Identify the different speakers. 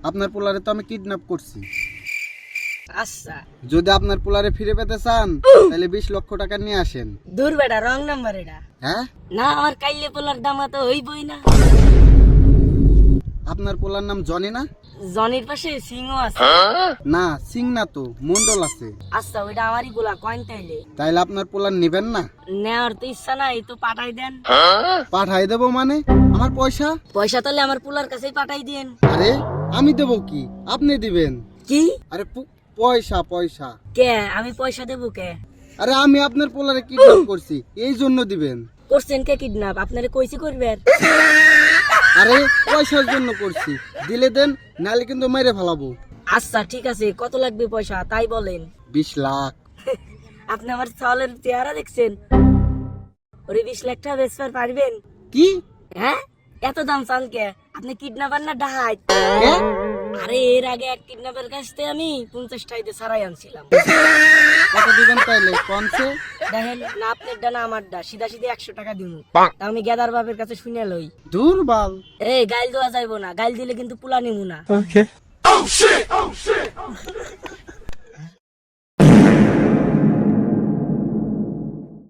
Speaker 1: আপনার পোলারে তো আমি কিডন্যাপ করছি।
Speaker 2: আচ্ছা
Speaker 1: যদি আপনার পোলারে ফিরে পেতে চান তাহলে 20 লক্ষ টাকা নিয়ে আসেন।
Speaker 2: দূর বেটা, রং নাম্বার এটা।
Speaker 1: হ্যাঁ,
Speaker 2: না, আমার কাইলে পোলার দাম তো হইবই না।
Speaker 1: আপনার পোলার নাম জনি না?
Speaker 2: জনির পাশে সিংও আছে।
Speaker 1: না, সিং না তো, মন্ডল আছে।
Speaker 2: আচ্ছা, ওইটা আমারই গোলা কয়েন তাইলে।
Speaker 1: তাইলে আপনার পোলার নেবেন না?
Speaker 2: নেওয়ার তো ইচ্ছা নাই, তো পাঠাই দেন।
Speaker 1: পাঠাই দেবো মানে? আমার পয়সা?
Speaker 2: পয়সা তাহলে আমার পোলার কাছেই পাঠাই দেন।
Speaker 1: আরে আমি দেবো কি, আপনি দিবেন।
Speaker 2: কি?
Speaker 1: আরে পয়সা পয়সা।
Speaker 2: কে? আমি পয়সা দেবো কে?
Speaker 1: আরে আমি আপনার পোলারে কিডন্যাপ করছি, এই জন্য দিবেন।
Speaker 2: করছেন কে কিডন্যাপ? আপনারে কইছি করবেন?
Speaker 1: আরে পয়সার জন্য করছি, দিলে দেন, নাহলে কিন্তু মেরে ফেলাবো।
Speaker 2: আচ্ছা ঠিক আছে, কত লাগবে পয়সা তাই বলেন।
Speaker 1: 20 লাখ।
Speaker 2: আপনি আমার চালের চেহারা দেখছেন? ওরে 20 লাখ টাকা বেচবার পারবেন?
Speaker 1: কি?
Speaker 2: হ্যাঁ, এত দাম চাল কে? আপনি কিডন্যাপার না ডাহাত?
Speaker 1: কে?
Speaker 2: আরে এর আগে এক কিডন্যাপের কাছ থেকে আমি 50 টাইতে ছাড়াই আনছিলাম।
Speaker 1: কত দিবেন তাইলে কনসে?
Speaker 2: দেখেন না, আপনার ডা না আমার ডা, সিধা সিধা 100 টাকা দিব। তা আমি গেদার বাপের কাছে শুনে লই।
Speaker 1: দুর্বল।
Speaker 2: এই গাইল দেওয়া যাইবো না, গাইল দিলে কিন্তু পুলা নিমু না।